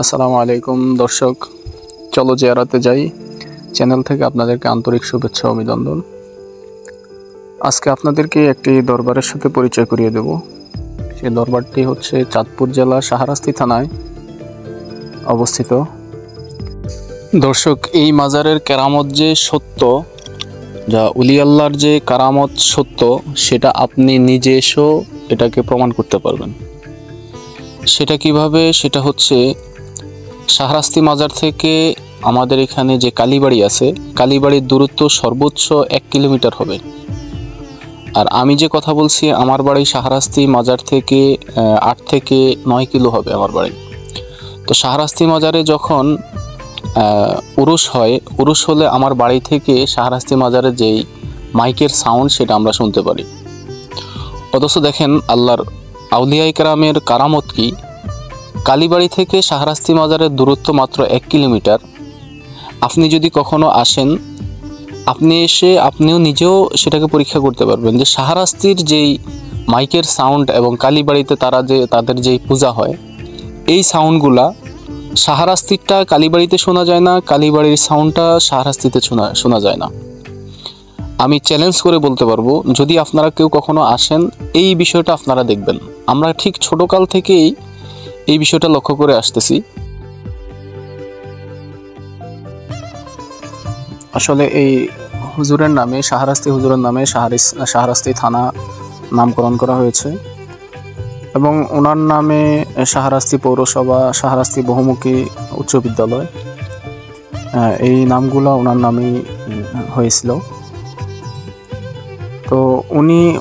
আসসালামু আলাইকুম দর্শক, চলো জিয়ারাতে যাই চ্যানেল থেকে আপনাদেরকে আন্তরিক শুভেচ্ছা ও অভিনন্দন। আজকে আপনাদেরকে একটি দরবারের সাথে পরিচয় করিয়ে দেব। সেই দরবারটি হচ্ছে চাঁদপুর জেলা শাহরাস্তি থানায় অবস্থিত। দর্শক, এই মাজারের কেরামত যে সত্য, যা উলি আল্লাহর যে কারামত সত্য, সেটা আপনি নিজে এসেও এটাকে প্রমাণ করতে পারবেন। সেটা কিভাবে? সেটা হচ্ছে শাহরাস্তি মাজার থেকে আমাদের এখানে যে কালীবাড়ি আছে, কালীবাড়ির দূরত্ব সর্বোচ্চ 1 কিলোমিটার হবে। আর আমি যে কথা বলছি, আমার বাড়ি শাহরাস্তি মাজার থেকে 8 থেকে 9 কিলো হবে আমার বাড়ি। তো শাহরাস্তি মাজারে যখন উরুস হয়, উরুস হলে আমার বাড়ি থেকে শাহরাস্তি মাজারের যেই মাইকের সাউন্ড, সেটা আমরা শুনতে পারি। অথচ দেখেন আল্লাহর আউলিয়ায়ে কেরামের কারামত কি। কালীবাড়ি থেকে শাহরাস্তি মাজারের দূরত্ব মাত্র 1 কিলোমিটার। আপনি যদি কখনো আসেন, আপনি এসে আপনিও নিজেও সেটাকে পরীক্ষা করতে পারবেন যে শাহরাস্তির যেই মাইকের সাউন্ড এবং কালীবাড়িতে তাদের যেই পূজা হয়, এই সাউন্ডগুলা শাহরাস্তিরটা কালীবাড়িতে শোনা যায় না, কালীবাড়ির সাউন্ডটা শাহরাস্তিতে শোনা যায় না। আমি চ্যালেঞ্জ করে বলতে পারবো, যদি আপনারা কেউ কখনো আসেন, এই বিষয়টা আপনারা দেখবেন। আমরা ঠিক ছোটকাল থেকেই এই বিষয়টা লক্ষ্য করে আসতেছি। আসলে এই হুজুরের নামে, শাহরাস্তি হুজুরের নামে শাহরাস্তি থানা নামকরণ করা হয়েছে এবং ওনার নামে শাহরাস্তি পৌরসভা, শাহরাস্তি বহুমুখী উচ্চ বিদ্যালয়, এই নামগুলো ওনার নামেই হয়েছিল। তো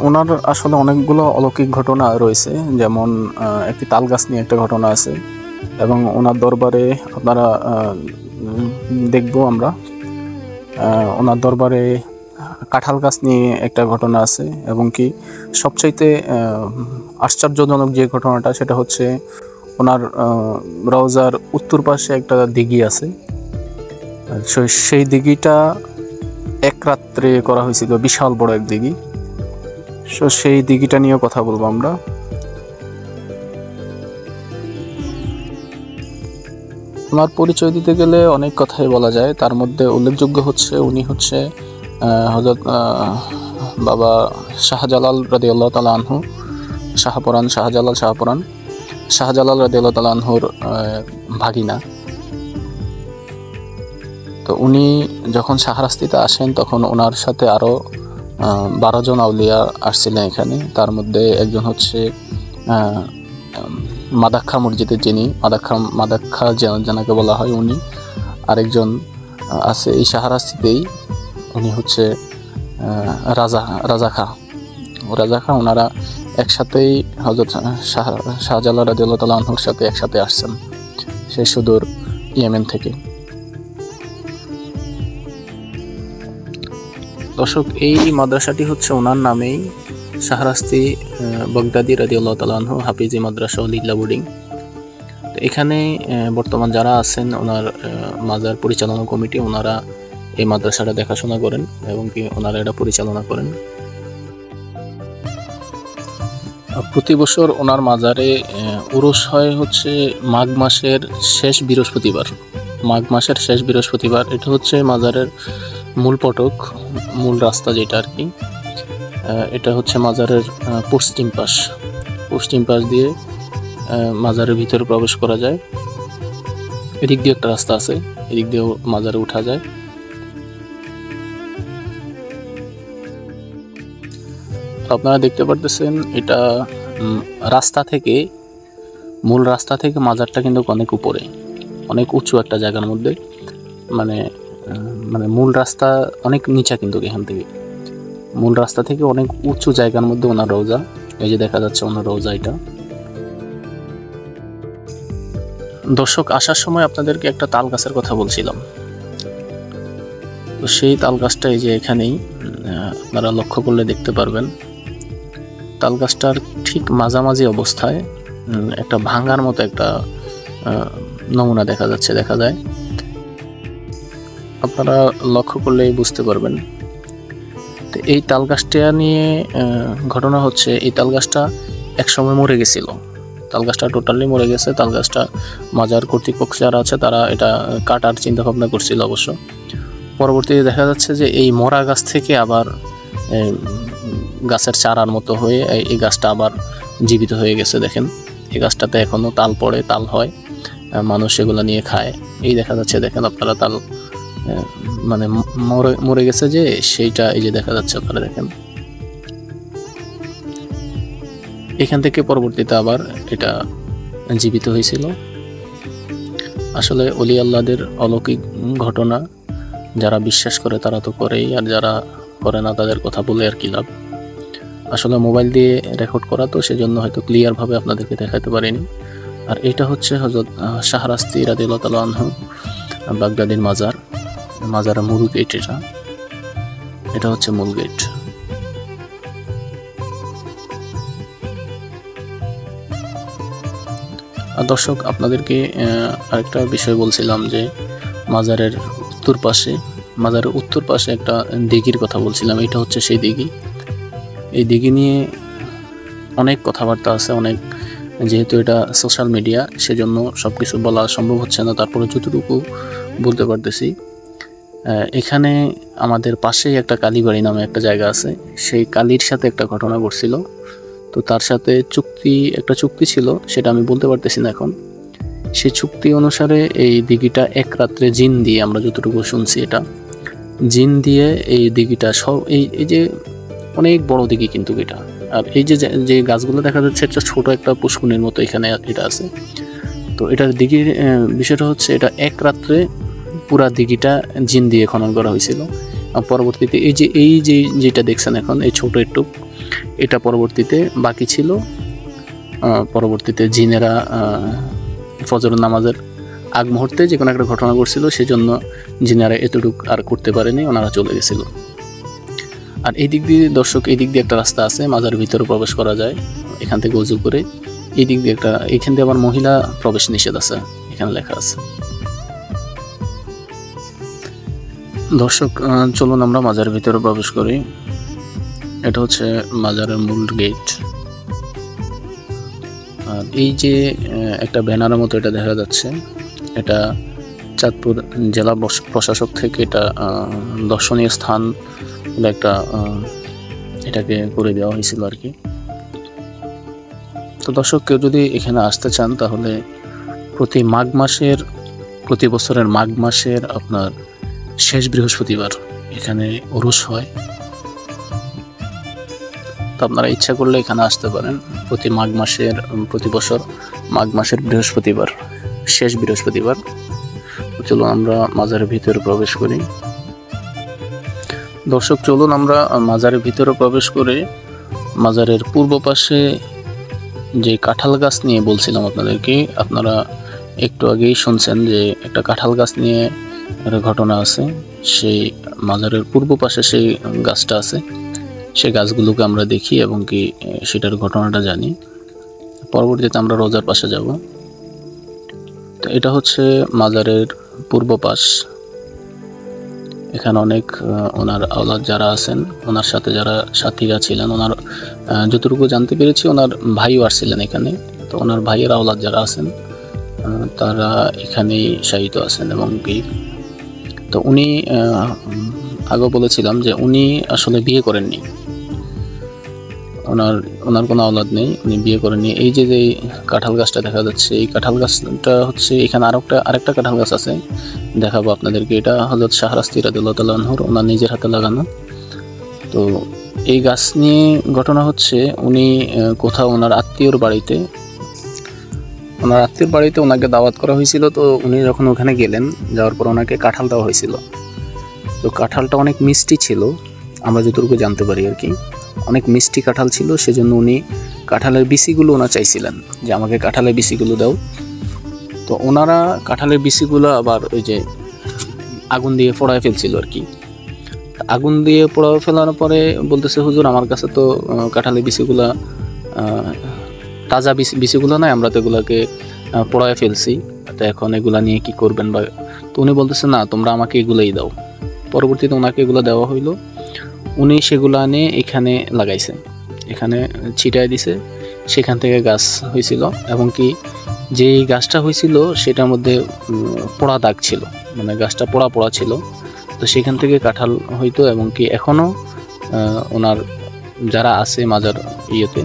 ওনার আসলে অনেকগুলো অলৌকিক ঘটনা রয়েছে, যেমন একটি তাল গাছ নিয়ে একটা ঘটনা আছে এবং ওনার দরবারে আপনারা দেখবো আমরা ওনার দরবারে কাঁঠাল গাছ নিয়ে একটা ঘটনা আছে। এবং কি সবচাইতে আশ্চর্যজনক যে ঘটনাটা, সেটা হচ্ছে ওনার রওজার উত্তর পাশে একটা দিঘি আছে। সেই দিঘিটা এক রাত্রে করা হয়েছিল, বিশাল বড় এক দিঘি। সেই দিঘিটা নিয়ে কথা বলবো আমরা। ওনার পরিচয় দিতে গেলে অনেক কথাই বলা যায়, তার মধ্যে উল্লেখযোগ্য হচ্ছে উনি হচ্ছে হযরত বাবা শাহজালাল রাদিয়াল্লাহু তাআলা আনহু, শাহজালাল রাদিয়াল্লাহু তাআলা আনহুর ভাগিনা। তো উনি যখন শাহরাস্তিতে আসেন, তখন ওনার সাথে আরও 12 জন আউলিয়া আসছিলেন এখানে। তার মধ্যে একজন হচ্ছে মাদাক্খা মসজিদের, যিনি মাদাক্খা জানাকে বলা হয়, উনি। আরেকজন আছে এই শাহরাস্তিতেই, উনি হচ্ছে রাজা খা। ওনারা একসাথেই হযরত শাহজালাল রাদিয়াল্লাহু তাআলা আনহুর সাথে একসাথে আসছেন সেই সুদূর ইয়েমেন থেকে। দর্শক, এই মাদ্রাসাটি হচ্ছে ওনার নামেই, শাহরাস্তি বাগদাদি রাদিয়াল্লাহু তাআলা আনহু হাফিজি মাদ্রাসা ও লিল্লা বোর্ডিং। তো এখানে বর্তমান যারা আছেন, ওনার মাজার পরিচালনা কমিটি, ওনারা এই মাদ্রাসাটা দেখাশোনা করেন এবং কি ওনারা এটা পরিচালনা করেন। প্রতি বছর ওনার মাজারে উরুস হয় হচ্ছে মাঘ মাসের শেষ বৃহস্পতিবার। এটা হচ্ছে মাজারের মূল ফটক, মূল রাস্তা যেটা আর কি। এটা হচ্ছে মাজারের পশ্চিম পাশ দিয়ে মাজারের ভিতরে প্রবেশ করা যায়। এদিক দিয়ে একটা রাস্তা আছে, এদিক দিয়েও মাজারে উঠা যায়। আপনারা দেখতে পারতেছেন, এটা মূল রাস্তা থেকে মাজারটা কিন্তু অনেক উপরে, অনেক উঁচু একটা জায়গার মধ্যে। মানে মূল রাস্তা অনেক নিচা, কিন্তু এখান থেকে মূল রাস্তা থেকে অনেক উঁচু জায়গার মধ্যে ওনার রওজা। এই যে দেখা যাচ্ছে ওনার রওজা এটা। দর্শক, আসার সময় আপনাদেরকে একটা তাল গাছের কথা বলছিলাম। তো সেই তাল গাছটা এই যে এখানেই, আপনারা লক্ষ্য করলে দেখতে পারবেন। তাল গাছটার ঠিক মাঝামাঝি অবস্থায় একটা ভাঙার মতো একটা নমুনা দেখা যায়। আপনারা লক্ষ্য করলেই বুঝতে পারবেন। তো এই তাল গাছটা নিয়ে ঘটনা হচ্ছে, এই তাল গাছটা একসময় মরে গেছিল। তাল গাছটা টোটালি মরে গেছে। তাল গাছটা মাজার কর্তৃপক্ষ যারা আছে তারা এটা কাটার চিন্তা ভাবনা করছিল অবশ্য। পরবর্তীতে দেখা যাচ্ছে যে এই মরা গাছ থেকে আবার গাছের চারার মতো হয়ে এই গাছটা আবার জীবিত হয়ে গেছে। দেখেন এই গাছটাতে এখনও তাল পড়ে, তাল হয়, মানুষ এগুলো নিয়ে খায়। এই দেখা যাচ্ছে, দেখেন আপনারা তাল মানে মরে গেছে যে সেইটা এই যে দেখা যাচ্ছে, আপনারা দেখেন। এখান থেকে পরবর্তীতে আবার এটা জীবিত হয়েছিল। আসলে ওলি আল্লাহদের অলৌকিক ঘটনা, যারা বিশ্বাস করে তারা তো করেই, আর যারা করে না তাদের কথা বলে আর কি লাভ। আসলে মোবাইল দিয়ে রেকর্ড করা তো, সেজন্য হয়তো ক্লিয়ারভাবে আপনাদেরকে দেখাতে পারিনি। আর এটা হচ্ছে হযরত শাহরাস্তি রাদিয়াল্লাহু তাআলা আনহু বাগদাদির মাজারের মূল গেট। এটা হচ্ছে মূল গেট। আর দর্শক, আপনাদেরকে আরেকটা বিষয় বলছিলাম যে মাজারের উত্তর পাশে একটা দিঘির কথা বলছিলাম। এটা হচ্ছে সেই দিঘি। এই দিঘি নিয়ে অনেক কথাবার্তা আছে, অনেক, যেহেতু এটা সোশ্যাল মিডিয়া সেজন্য সব কিছু বলা সম্ভব হচ্ছে না, তারপরে যতটুকু বলতে পারতেছি। এখানে আমাদের পাশেই একটা কালীবাড়ি নামে একটা জায়গা আছে, সেই কালীর সাথে একটা ঘটনা ঘটছিল। তো তার সাথে একটা চুক্তি ছিল, সেটা আমি বলতে পারতেছি না এখন। সেই চুক্তি অনুসারে এই দিঘিটা এক রাত্রে জিন দিয়ে, আমরা যতটুকু শুনছি, এটা জিন দিয়ে এই দিঘিটা সব, এই যে অনেক বড় দিঘি কিন্তু এটা। আর এই যে গাছগুলো দেখা যাচ্ছে, একটা ছোট একটা পুষ্কুনির মতো এখানে এটা আছে। তো এটার দিঘির বিষয়টা হচ্ছে, এটা এক রাত্রে পুরা দিঘিটা জিন দিয়ে খনন করা হয়েছিল। আর পরবর্তীতে যেটা দেখছেন এখন, এই ছোট একটু, এটা পরবর্তীতে বাকি ছিল। পরবর্তীতে জিনেরা ফজর নামাজের আগ মুহূর্তে যে কোনো একটা ঘটনা ঘটছিল, সেজন্য জিনেরা এতটুকু আর করতে পারেনি, ওনারা চলে গেছিল। আর এই দিক দিয়ে দর্শক, এই দিক দিয়ে একটা রাস্তা আছে, মাজারের ভিতরে প্রবেশ করা যায় এখান থেকে উজু করে। এই দিক দিয়ে এখান দিয়ে আবার মহিলা প্রবেশ নিষেধ আছে, এখানে লেখা আছে। দর্শক চলুন আমরা মাজারের ভিতরে প্রবেশ করি। এটা হচ্ছে মাজারের মূল গেট। আর এই যে একটা ব্যানারের মতো এটা দেখা যাচ্ছে, এটা চাঁদপুর জেলা প্রশাসক থেকে এটা দর্শনীয় স্থান একটা এটাকে করে দেওয়া হয়েছিল আর কি। তো দর্শক, কেউ যদি এখানে আসতে চান তাহলে প্রতি বছরের মাঘ মাসের আপনার শেষ বৃহস্পতিবার এখানে উরুস হয়। তো আপনারা ইচ্ছা করলে এখানে আসতে পারেন প্রতি বছর মাঘ মাসের বৃহস্পতিবার, শেষ বৃহস্পতিবার। চলুন আমরা মাজারের ভিতরে প্রবেশ করি। দর্শক চলুন আমরা মাজারের ভিতরে প্রবেশ করে মাজারের পূর্ব পাশে যে কাঁঠাল গাছ নিয়ে বলছিলাম আপনাদেরকে, আপনারা একটু আগেই শুনছেন যে একটা কাঁঠাল গাছ নিয়ে একটা ঘটনা আছে। সেই মাজারের পূর্ব পাশে সেই গাছটা আছে, সেই গাছগুলোকে আমরা দেখি এবং কি সেটার ঘটনাটা জানি। পরবর্তীতে আমরা রোজার পাশে যাব। তো এটা হচ্ছে মাজারের পূর্ব পাশ। এখানে অনেক ওনার আওলাদ যারা আছেন, ওনার সাথে যারা সাথীরা ছিলেন, ওনার যতটুকু জানতে পেরেছি ওনার ভাইও আসছিলেন এখানে। তো ওনার ভাইয়ের আওলাদ যারা আছেন তারা এখানেই শায়িত আছেন। এবং কি তো উনি আগে বলেছিলাম যে উনি আসলে বিয়ে করেননি, ওনার কোনো আওলাদ নেই, উনি বিয়ে করেননি। এই যে কাঁঠাল গাছটা দেখা যাচ্ছে, এই কাঁঠাল গাছটা হচ্ছে, এখানে আরেকটা কাঁঠাল গাছ আছে, দেখাবো আপনাদেরকে। এটা হযরত শাহরাস্তি রাদিয়াল্লাহু তাআলা আনহুর, ওনার নিজের হাতে লাগানো। তো এই গাছ নিয়ে ঘটনা হচ্ছে, উনি কোথাও ওনার আত্মীয়র বাড়িতে ওনাকে দাওয়াত করা হয়েছিল। তো উনি যখন ওখানে গেলেন, যাওয়ার পর ওনাকে কাঁঠাল দেওয়া হয়েছিল। তো কাঁঠালটা অনেক মিষ্টি ছিল, আমরা যতটুকু জানতে পারি আর কি, অনেক মিষ্টি কাঁঠাল ছিল। সেজন্য উনি কাঁঠালের বিচিগুলো ওনা চাইছিলেন যে আমাকে কাঁঠালের বিচিগুলো দাও। তো ওনারা কাঁঠালের বিচিগুলো আবার ওই যে আগুন দিয়ে পোড়ায় ফেলছিল আর কি। আগুন দিয়ে পোড়ায় ফেলার পরে বলতেছে, হুজুর আমার কাছে তো কাঁঠালের বিচিগুলা তাজা বিচিগুলো নাই, আমরা তো এগুলাকে পোড়ায় ফেলছি, তো এখন এগুলা নিয়ে কি করবেন বা। তো উনি বলতেছে, না তোমরা আমাকে এগুলোই দাও। পরবর্তীতে ওনাকে এগুলো দেওয়া হইলো। উনি সেগুলো আনে এখানে লাগাইছেন, এখানে ছিটায় দিছে। সেখান থেকে গাছ হয়েছিল, এবং কি যে গাছটা হয়েছিল সেটার মধ্যে পোড়া দাগ ছিল, মানে গাছটা পোড়া পোড়া ছিল। তো সেখান থেকে কাঁঠাল হইতো, এবং কি এখনও ওনার যারা আছে মাজার ইয়েতে,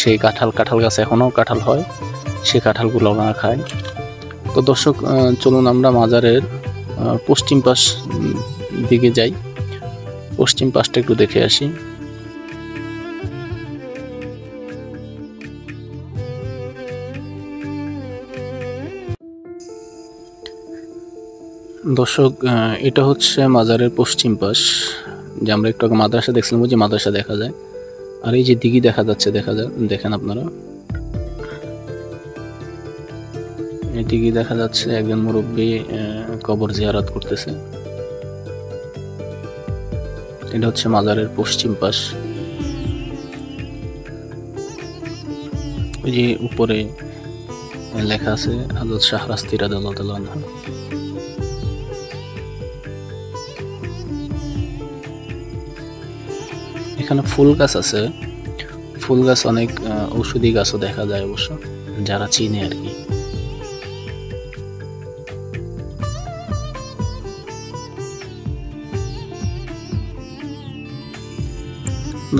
সেই কাঁঠাল গাছ এখনও কাঁঠাল হয়, সে কাঁঠালগুলো ওনারা খায়। তো দর্শক, চলুন আমরা মাজারের পশ্চিম পাশ দিকে যাই, পশ্চিম পাশটা একটু দেখে আসি। দর্শক, এটা হচ্ছে মাজারের পশ্চিম পাশ, যে আমরা একটু আগে মাদ্রাসা দেখছিলাম, যে মাদ্রাসা দেখা যায়, আর এই যে দিঘি দেখা যাচ্ছে, দেখেন আপনারা, এই দিঘি দেখা যাচ্ছে। একজন মুরব্বী কবর জিয়ারত করতেছে। এটা হচ্ছে মাজারের পশ্চিম পাশ। ওই যে উপরে লেখা আছে হযরত শাহরাস্তি রাদিয়াল্লাহু আনহু। এখানে ফুল গাছ আছে, ফুল গাছ, অনেক ঔষধি গাছও দেখা যায় অবশ্য, যারা চিনে আর কি।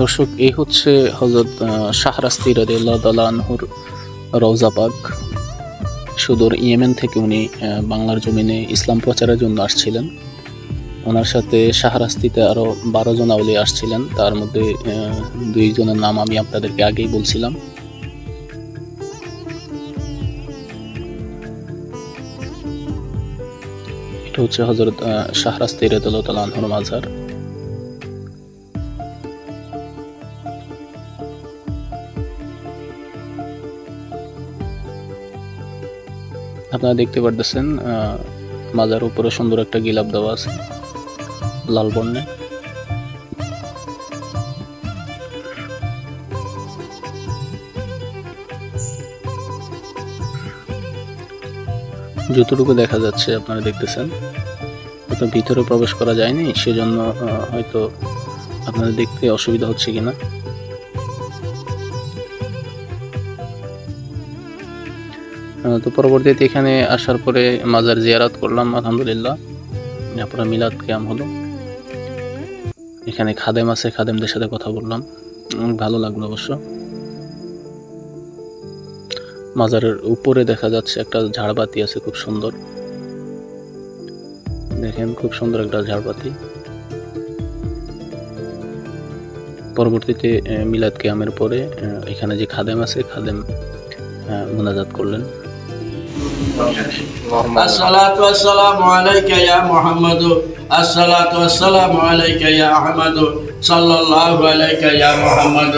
দর্শক, এই হচ্ছে হযরত শাহরাস্তি রাদিয়াল্লাহু তাআলা আনহুর রওজা পাক। সুদূর ইয়েমেন থেকে উনি বাংলার জমিনে ইসলাম প্রচারের জন্য আসছিলেন। ওনার সাথে শাহরাস্তিতে আরও 12 জন আউলিয়া আসছিলেন, তার মধ্যে 2 জনের নাম আমি আপনাদেরকে আগেই বলছিলাম। এটা হচ্ছে হযরত শাহরাস্তি রাদিয়াল্লাহু তাআলা আনহুর মাজার। আপনারা দেখতে পারতেছেন মাজার উপরে সুন্দর একটা গিলাপ দেওয়া আছে লাল বর্ণে। যতটুকু দেখা যাচ্ছে আপনারা দেখতেছেন, হয়তো ভিতরে প্রবেশ করা যায়নি, সেজন্য হয়তো আপনাদের দেখতে অসুবিধা হচ্ছে কিনা। তো পরবর্তীতে এখানে আসার পরে মাজার জিয়ারত করলাম, আলহামদুলিল্লাহ। আপনারা মিলাদ কিয়াম হলো, এখানে খাদেম আছে, খাদেমদের সাথে কথা বললাম, ভালো লাগলো অবশ্য। মাজারের উপরে দেখা যাচ্ছে একটা ঝাড়বাতি আছে, খুব সুন্দর, দেখেন খুব সুন্দর একটা ঝাড়বাতি। পরবর্তীতে মিলাদ কিয়ামের পরে এখানে যে খাদেম আছে, খাদেম মুনাজাত করলেন। الصلاة والسلام عليك يا محمد الصلاة والسلام عليك يا أحمد صلى الله عليك يا محمد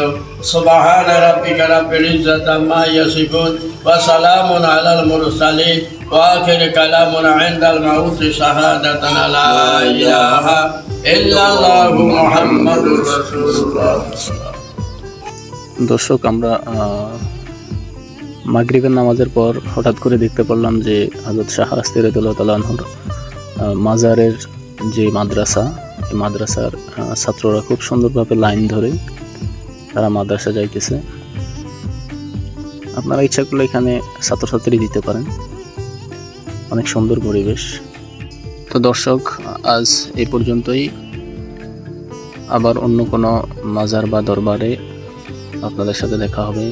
سبحان ربك رب العزة عما يصفون وسلام على المرسلين وآخر كلامنا عند الموت شهادة لا إله إلا الله محمد رسول الله। দর্শক, আমরা মাগরিবের নামাজের পর হঠাৎ করে দেখতে পারলাম যে হযরত শাহরাস্তি রাদিয়াল্লাহু তাআলা আনহুর মাজারের যে মাদ্রাসা, এই মাদ্রাসার ছাত্ররা খুব সুন্দরভাবে লাইন ধরে তারা মাদ্রাসা যাইতেছে। আপনারা ইচ্ছা করলে এখানে ছাত্রছাত্রী দিতে পারেন, অনেক সুন্দর পরিবেশ। তো দর্শক, আজ এই পর্যন্তই। আবার অন্য কোনো মাজার বা দরবারে আপনাদের সাথে দেখা হবে।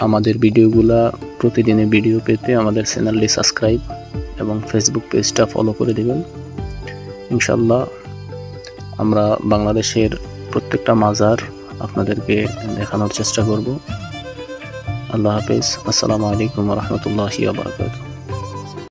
আমাদের ভিডিওগুলা প্রতিদিনের ভিডিও পেতে আমাদের চ্যানেলটি সাবস্ক্রাইব এবং ফেসবুক পেজটা ফলো করে দেবেন। ইনশাআল্লাহ আমরা বাংলাদেশের প্রত্যেকটা মাজার আপনাদেরকে দেখানোর চেষ্টা করব। আল্লাহ হাফেজ। আসসালামু আলাইকুম ওয়া রাহমাতুল্লাহি ওয়া বারাকাতুহু।